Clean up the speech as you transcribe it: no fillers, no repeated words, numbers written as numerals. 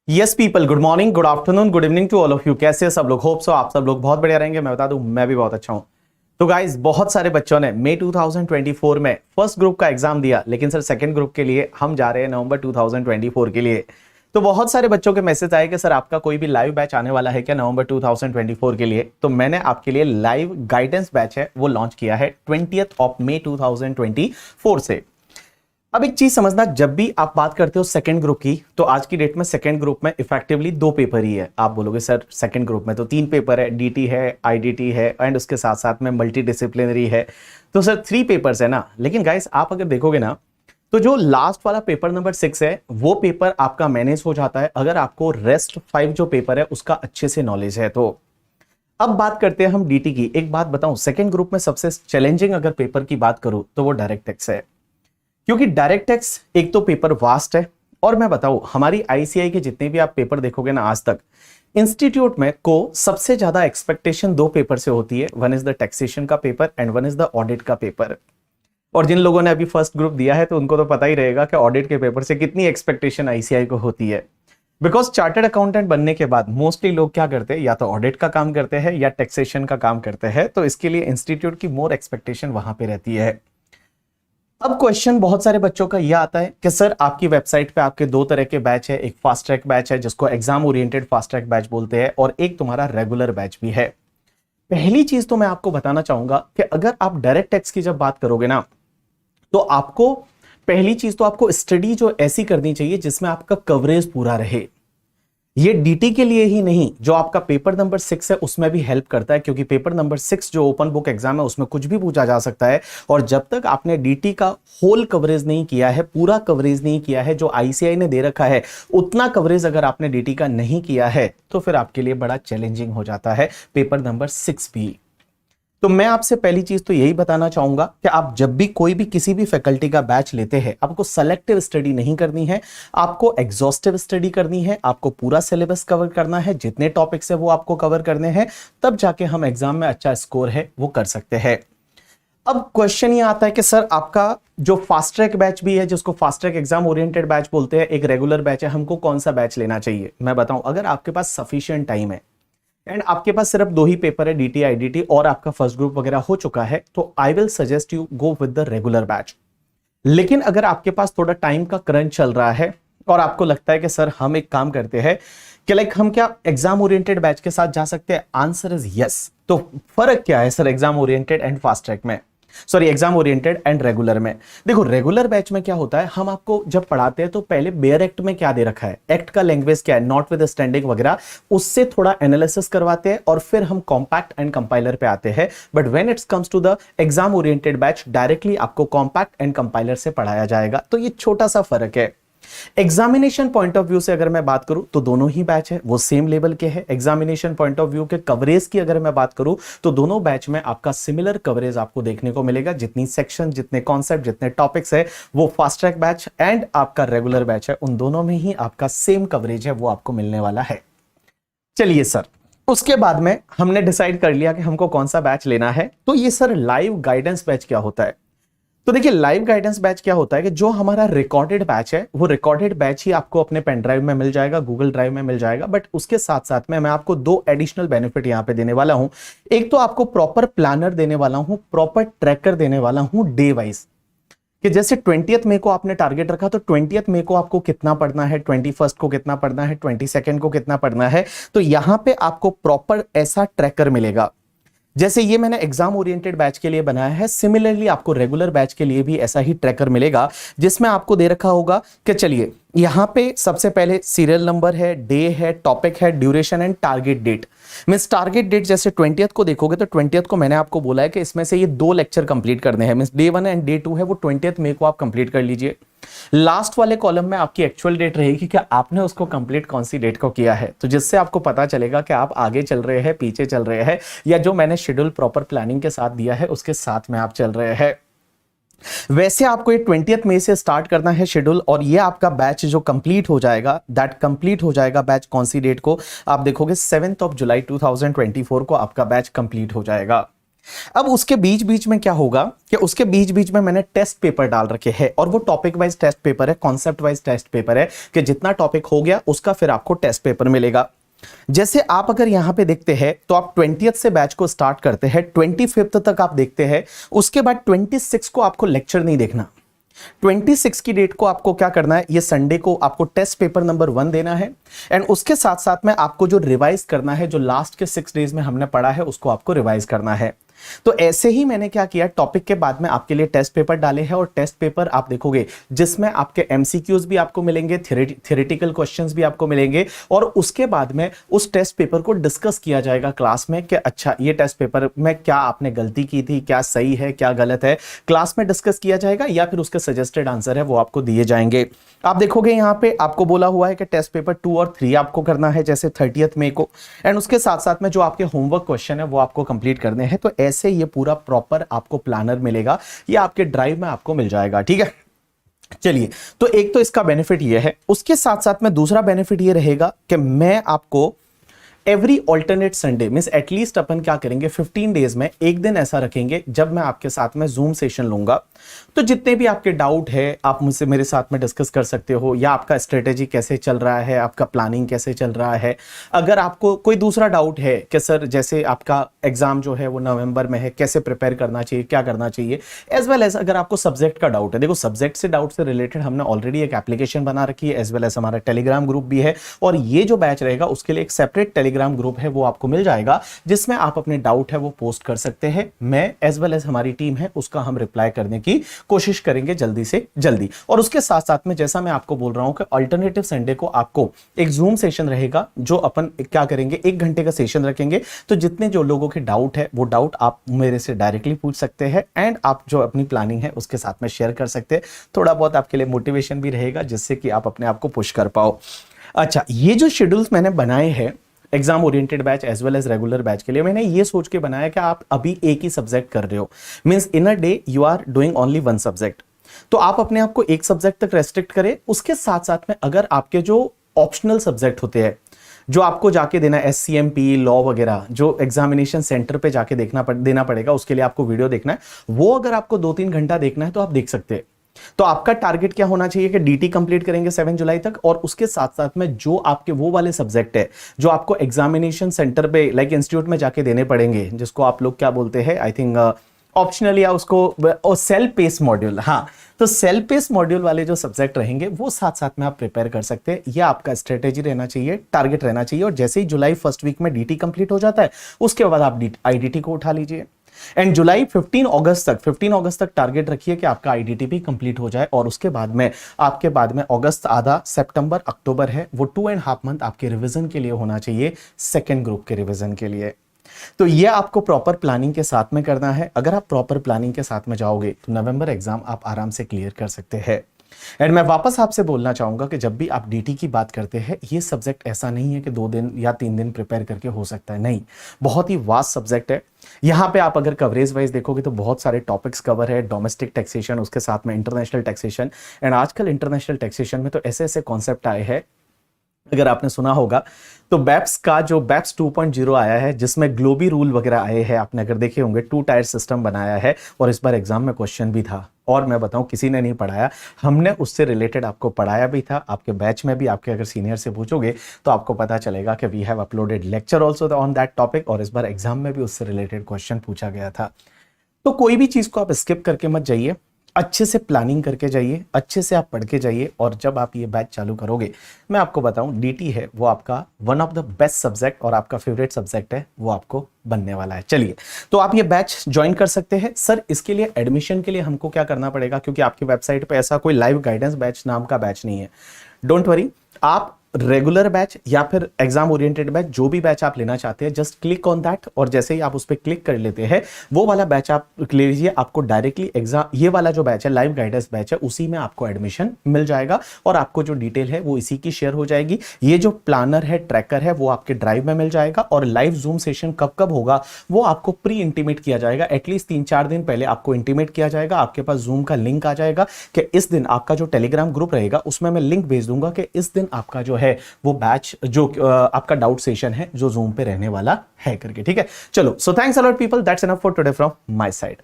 Yes people, good morning, good afternoon, good evening to all of you. कैसे सब लोग? Hope so आप सब लोग बहुत बढ़िया रहेंगे। मैं बता दूं, मैं भी बहुत अच्छा हूं। तो गाइज, बहुत सारे बच्चों ने मई 2024 में फर्स्ट ग्रुप का एग्जाम दिया, लेकिन सर सेकंड ग्रुप के लिए हम जा रहे हैं नवंबर 2024 के लिए। तो बहुत सारे बच्चों के मैसेज आए कि सर आपका कोई भी लाइव बैच आने वाला है क्या नवंबर 2024 के लिए? तो मैंने आपके लिए लाइव गाइडेंस बैच है वो लॉन्च किया है 20th ऑफ मई 2024 से। अब एक चीज समझना, जब भी आप बात करते हो सेकंड ग्रुप की, तो आज की डेट में सेकंड ग्रुप में इफेक्टिवली 2 पेपर ही है। आप बोलोगे सर सेकंड ग्रुप में तो 3 पेपर है, डीटी है, आईडीटी है एंड उसके साथ साथ में मल्टी डिसिप्लिनरी है। तो सर 3 पेपर्स है ना। लेकिन गाइस, आप अगर देखोगे ना, तो जो लास्ट वाला पेपर नंबर 6 है वो पेपर आपका मैनेज हो जाता है अगर आपको रेस्ट 5 जो पेपर है उसका अच्छे से नॉलेज है। तो अब बात करते हैं हम डीटी की। एक बात बताऊं, सेकंड ग्रुप में सबसे चैलेंजिंग अगर पेपर की बात करूं तो वो डायरेक्ट टैक्स है, क्योंकि डायरेक्ट टैक्स एक तो पेपर वास्ट है, और मैं बताऊं हमारी आईसीआई के जितने भी आप पेपर देखोगे ना आज तक, इंस्टीट्यूट में को सबसे ज्यादा एक्सपेक्टेशन 2 पेपर से होती है। वन इज द टैक्सेशन का paper and one is the audit का पेपर। और जिन लोगों ने अभी फर्स्ट ग्रुप दिया है तो उनको तो पता ही रहेगा कि ऑडिट के पेपर से कितनी एक्सपेक्टेशन आईसीआई को होती है। बिकॉज चार्टर्ड अकाउंटेंट बनने के बाद मोस्टली लोग क्या करते हैं, या तो ऑडिट का काम करते हैं या टैक्सेशन का काम करते हैं। तो इसके लिए इंस्टीट्यूट की मोर एक्सपेक्टेशन वहां पे रहती है। अब क्वेश्चन बहुत सारे बच्चों का यह आता है कि सर आपकी वेबसाइट पे आपके 2 तरह के बैच है। एक फास्ट ट्रैक बैच है जिसको exam oriented fast track batch बोलते हैं, और एक तुम्हारा रेगुलर बैच भी है। पहली चीज तो मैं आपको बताना चाहूंगा कि अगर आप डायरेक्ट टैक्स की जब बात करोगे ना, तो आपको पहली चीज तो आपको स्टडी जो ऐसी करनी चाहिए जिसमें आपका कवरेज पूरा रहे। ये डीटी के लिए ही नहीं, जो आपका पेपर नंबर 6 है उसमें भी हेल्प करता है, क्योंकि पेपर नंबर 6 जो ओपन बुक एग्जाम है उसमें कुछ भी पूछा जा सकता है। और जब तक आपने डीटी का होल कवरेज नहीं किया है, पूरा कवरेज नहीं किया है जो आईसीआई ने दे रखा है, उतना कवरेज अगर आपने डीटी का नहीं किया है तो फिर आपके लिए बड़ा चैलेंजिंग हो जाता है पेपर नंबर 6 भी। तो मैं आपसे पहली चीज तो यही बताना चाहूंगा कि आप जब भी कोई भी किसी भी फैकल्टी का बैच लेते हैं, आपको सेलेक्टिव स्टडी नहीं करनी है, आपको एग्जॉस्टिव स्टडी करनी है। आपको पूरा सिलेबस कवर करना है, जितने टॉपिक्स है वो आपको कवर करने हैं, तब जाके हम एग्जाम में अच्छा स्कोर है वो कर सकते हैं। अब क्वेश्चन ये आता है कि सर आपका जो फास्ट ट्रैक बैच भी है, जिसको fast track exam oriented batch बोलते हैं, एक रेगुलर बैच है, हमको कौन सा बैच लेना चाहिए? मैं बताऊं, अगर आपके पास सफिशिएंट टाइम है एंड आपके पास सिर्फ 2 ही पेपर है, डीटी आईडीटी, और आपका फर्स्ट ग्रुप वगैरह हो चुका है, तो I will suggest you go with the regular batch. लेकिन अगर आपके पास थोड़ा टाइम का क्रंच चल रहा है और आपको लगता है कि सर हम एक काम करते हैं कि लाइक हम क्या एग्जाम ओरिएंटेड बैच के साथ जा सकते हैं, आंसर इज यस। तो फर्क क्या है sir exam oriented and fast track में, sorry exam oriented and regular में? देखो, रेगुलर बैच में क्या होता है, हम आपको जब पढ़ाते हैं तो पहले बेयर एक्ट में क्या दे रखा है, एक्ट का लैंग्वेज क्या है, नॉट विद स्टैंडिंग वगैरह, उससे थोड़ा एनालिसिस करवाते हैं और फिर हम कॉम्पैक्ट एंड कंपाइलर पे आते हैं। But when it's comes to the exam oriented batch, directly आपको कॉम्पैक्ट एंड कंपाइलर से पढ़ाया जाएगा। तो ये छोटा सा फर्क है। एग्जामिनेशन पॉइंट ऑफ व्यू से अगर मैं बात करूं तो दोनों ही बैच है वो सेम लेवल के हैं। एग्जामिनेशन पॉइंट ऑफ व्यू के कवरेज की अगर मैं बात करूं तो दोनों बैच में आपका सिमिलर कवरेज आपको देखने को मिलेगा। जितनी सेक्शन, जितने कॉन्सेप्ट, जितने टॉपिक्स है, वो फास्ट ट्रैक बैच एंड आपका रेगुलर बैच है, उन दोनों में ही आपका सेम कवरेज है वो आपको मिलने वाला है। चलिए सर, उसके बाद में हमने डिसाइड कर लिया कि हमको कौन सा बैच लेना है। तो ये सर लाइव गाइडेंस बैच क्या होता है? तो देखिए, लाइव गाइडेंस बैच क्या होता है कि जो हमारा रिकॉर्डेड बैच है वो रिकॉर्डेड बैच ही आपको अपने पेन ड्राइव में मिल जाएगा, गूगल ड्राइव में मिल जाएगा। बट उसके साथ साथ में मैं आपको 2 एडिशनल बेनिफिट यहां पे देने वाला हूं। एक तो आपको प्रॉपर प्लानर देने वाला हूं, प्रॉपर ट्रैकर देने वाला हूं डे वाइज, कि जैसे 20th मई को आपने टारगेट रखा तो 20th मई को आपको कितना पढ़ना है, 21st को कितना पढ़ना है, 22nd को कितना पढ़ना है। तो यहां पे आपको प्रॉपर ऐसा ट्रैकर मिलेगा। जैसे ये मैंने एग्जाम ओरिएंटेड बैच के लिए बनाया है, सिमिलरली आपको रेगुलर बैच के लिए भी ऐसा ही ट्रैकर मिलेगा, जिसमें आपको दे रखा होगा कि चलिए यहां पे सबसे पहले सीरियल नंबर है, डे है, टॉपिक है, duration and target date. Means target date जैसे 20th को देखोगे तो 20th को मैंने आपको बोला है कि इसमें से ये 2 लेक्चर कंप्लीट करने हैं। मींस डे 1 एंड डे 2 है वो 20th मई को आप कंप्लीट कर लीजिए। लास्ट वाले कॉलम में आपकी एक्चुअल डेट रहेगी कि आपने उसको कंप्लीट कौन सी डेट को किया है, तो जिससे आपको पता चलेगा कि आप आगे चल रहे हैं, पीछे चल रहे हैं, या जो मैंने शेड्यूल प्रॉपर प्लानिंग के साथ दिया है उसके साथ में आप चल रहे हैं। वैसे आपको ये 20th मई से स्टार्ट करना है शेड्यूल, और ये आपका बैच जो कंप्लीट हो जाएगा, दैट कंप्लीट हो जाएगा बैच कौन सी डेट को? आप देखोगे 7th ऑफ जुलाई 2024 को आपका बैच कंप्लीट हो जाएगा। अब उसके बीच बीच में क्या होगा कि उसके बीच बीच में मैंने टेस्ट पेपर डाल रखे हैं, और वो टॉपिक वाइज टेस्ट पेपर है, कॉन्सेप्ट वाइज टेस्ट पेपर है, कि जितना टॉपिक हो गया उसका फिर आपको टेस्ट पेपर मिलेगा। जैसे आप अगर यहां पे देखते हैं तो आप 20th से बैच को स्टार्ट करते हैं, 25th तक आप देखते हैं, उसके बाद 26 को आपको लेक्चर नहीं देखना। 26 की डेट को आपको क्या करना है, ये संडे को आपको टेस्ट पेपर नंबर 1 देना है, एंड उसके साथ साथ में आपको जो रिवाइज करना है, जो लास्ट के 6 डेज में हमने पढ़ा है उसको आपको रिवाइज करना है। तो ऐसे ही मैंने क्या किया, टॉपिक के बाद में आपके लिए टेस्ट पेपर डाले हैं, और टेस्ट पेपर आप देखोगे जिसमें आपके एमसीक्यूज भी आपको मिलेंगे, थ्योरेटिकल क्वेश्चंस भी आपको मिलेंगे, और उसके बाद में उस टेस्ट पेपर को डिस्कस किया जाएगा क्लास में कि अच्छा ये टेस्ट पेपर में क्या आपने गलती की थी, क्या सही है, क्या गलत है, क्लास में डिस्कस किया जाएगा, या फिर उसके सजेस्टेड आंसर है वो आपको दिए जाएंगे। आप देखोगे यहां पे आपको बोला हुआ है कि टेस्ट पेपर 2 और 3 आपको करना है, जैसे 30 मई को, एंड उसके साथ साथ में जो आपके होमवर्क क्वेश्चन है वो आपको कंप्लीट करने हैं। तो ऐसे ये पूरा प्रॉपर आपको प्लानर मिलेगा, ये आपके ड्राइव में आपको मिल जाएगा, ठीक है। चलिए, तो एक तो इसका बेनिफिट ये है, उसके साथ साथ में दूसरा बेनिफिट ये रहेगा कि मैं आपको every alternate Sunday means at least अपन क्या करेंगे, 15 डेज में एक दिन ऐसा रखेंगे जब मैं आपके साथ में जूम सेशन लूंगा। तो जितने भी आपके डाउट है आप मुझसे मेरे साथ में डिस्कस कर सकते हो, या आपका स्ट्रेटेजी कैसे चल रहा है, आपका प्लानिंग कैसे चल रहा है। अगर आपको कोई दूसरा डाउट है कि सर जैसे आपका एग्जाम जो है वो नवंबर में है, कैसे प्रिपेयर करना चाहिए, क्या करना चाहिए, एज वेल एज अगर आपको सब्जेक्ट का डाउट है, देखो सब्जेक्ट से डाउट से रिलेटेड हमने ऑलरेडी एक एप्लीकेशन बना रखी है, एज वेल एज हमारा टेलीग्राम ग्रुप भी है, और ये जो बैच रहेगा उसके लिए एक सेपरेट टेलीग्राम ग्रुप है वो आपको मिल जाएगा, जिसमें आप अपने डाउट है वो पोस्ट कर सकते हैं। मैं एज वेल एज हमारी टीम है उसका हम रिप्लाई करने की कोशिश करेंगे जल्दी से जल्दी। और उसके साथ साथ में जैसा मैं आपको बोल रहा हूं कि अल्टरनेटिव संडे को आपको एक जूम सेशन रहेगा, जो अपन क्या करेंगे 1 घंटे का सेशन रखेंगे। तो जितने जो लोगों के डाउट है वो डाउट आप मेरे से डायरेक्टली पूछ सकते हैं, एंड आप जो अपनी प्लानिंग है उसके साथ में शेयर कर सकते हैं। थोड़ा बहुत आपके लिए मोटिवेशन भी रहेगा, जिससे कि आप अपने आप को पुश कर पाओ। अच्छा, ये जो शेड्यूल्स मैंने बनाए हैं exam oriented batch as well as regular batch के लिए, मैंने ये सोच के बनाया कि आप अभी एक ही सब्जेक्ट कर रहे हो, means in a day you are doing only 1 subject. तो आप अपने आप को एक सब्जेक्ट तक रेस्ट्रिक्ट करें। उसके साथ साथ में अगर आपके जो ऑप्शनल सब्जेक्ट होते हैं, जो आपको जाके देना है, SCMP लॉ वगैरह, जो एग्जामिनेशन सेंटर पे जाके देना पड़ेगा, उसके लिए आपको वीडियो देखना है, वो अगर आपको 2-3 घंटा देखना है तो आप देख सकते हैं। तो आपका टारगेट क्या होना चाहिए कि DT कंप्लीट करेंगे 7 जुलाई तक, और उसके साथ साथ में जो आपके वो वाले सब्जेक्ट है जो आपको एग्जामिनेशन सेंटर पे लाइक इंस्टीट्यूट में जाके देने पड़ेंगे, जिसको आप लोग क्या बोलते हैं, आई थिंक ऑप्शनल, या उसको सेल्फ पेस मॉड्यूल, हाँ, तो सेल्फ पेस मॉड्यूल वाले जो सब्जेक्ट रहेंगे वो साथ साथ में आप प्रिपेयर कर सकते हैं। ये आपका स्ट्रेटेजी रहना चाहिए, टारगेट रहना चाहिए। और जैसे ही जुलाई फर्स्ट वीक में DT कंप्लीट हो जाता है, उसके बाद आप IDT को उठा लीजिए, एंड जुलाई 15 अगस्त तक टारगेट रखिए कि आपका IDT भी कंप्लीट हो जाए। और उसके बाद में आपके बाद में अगस्त आधा, सितंबर अक्टूबर है, वो 2.5 मंथ आपके रिवीजन के लिए होना चाहिए, सेकेंड ग्रुप के रिवीजन के लिए। तो ये आपको प्रॉपर प्लानिंग के साथ में करना है। अगर आप प्रॉपर प्लानिंग के साथ में जाओगे तो नवंबर एग्जाम आप आराम से क्लियर कर सकते हैं। एंड मैं वापस आपसे बोलना चाहूंगा कि जब भी आप DT की बात करते हैं, ये सब्जेक्ट ऐसा नहीं है कि 2 दिन या 3 दिन प्रिपेयर करके हो सकता है, नहीं, बहुत ही वास्ट सब्जेक्ट है। यहां पे आप अगर कवरेज वाइज देखोगे तो बहुत सारे टॉपिक्स कवर है, डोमेस्टिक टैक्सेशन, उसके साथ में इंटरनेशनल टैक्सेशन, एंड आजकल इंटरनेशनल टैक्सेशन में तो ऐसे ऐसे कॉन्सेप्ट आए हैं, अगर आपने सुना होगा तो BEPS का जो BEPS 2.0 आया है, जिसमें ग्लोबी रूल वगैरह आए हैं, आपने अगर देखे होंगे 2 टायर सिस्टम बनाया है, और इस बार एग्जाम में क्वेश्चन भी था। और मैं बताऊं, किसी ने नहीं पढ़ाया, हमने उससे रिलेटेड आपको पढ़ाया भी था। आपके बैच में भी आपके अगर सीनियर से पूछोगे तो आपको पता चलेगा कि we have uploaded lecture also on that topic, और इस बार एग्जाम में भी उससे रिलेटेड क्वेश्चन पूछा गया था। तो कोई भी चीज को आप स्किप करके मत जाइए, अच्छे से प्लानिंग करके जाइए, अच्छे से आप पढ़ के जाइए। और जब आप ये बैच चालू करोगे, मैं आपको बताऊं, DT है वो आपका one of the best subject और आपका फेवरेट सब्जेक्ट है, वो आपको बनने वाला है। चलिए, तो आप ये बैच ज्वाइन कर सकते हैं। सर इसके लिए एडमिशन के लिए हमको क्या करना पड़ेगा, क्योंकि आपकी वेबसाइट पे ऐसा कोई लाइव गाइडेंस बैच नाम का बैच नहीं है। डोंट वरी, आप रेगुलर बैच या फिर एग्जाम ओरिएंटेड बैच, जो भी बैच आप लेना चाहते हैं, जस्ट क्लिक ऑन दैट, और जैसे ही आप उस पर क्लिक कर लेते हैं, वो वाला बैच आप ले लीजिए, आपको डायरेक्टली एग्जाम, ये वाला जो बैच है लाइव गाइडेंस बैच है, उसी में आपको एडमिशन मिल जाएगा, और आपको जो डिटेल है वो इसी की शेयर हो जाएगी। ये जो प्लानर है, ट्रैकर है, वो आपके ड्राइव में मिल जाएगा, और लाइव जूम सेशन कब कब होगा वो आपको प्री इंटीमेट किया जाएगा, एटलीस्ट 3-4 दिन पहले आपको इंटीमेट किया जाएगा। आपके पास जूम का लिंक आ जाएगा कि इस दिन आपका जो टेलीग्राम ग्रुप रहेगा उसमें मैं लिंक भेज दूंगा कि इस दिन आपका जो है वो बैच जो आपका डाउट सेशन है जो जूम पे रहने वाला है करके, ठीक है। चलो, so thanks a lot people, that's enough for today from my side.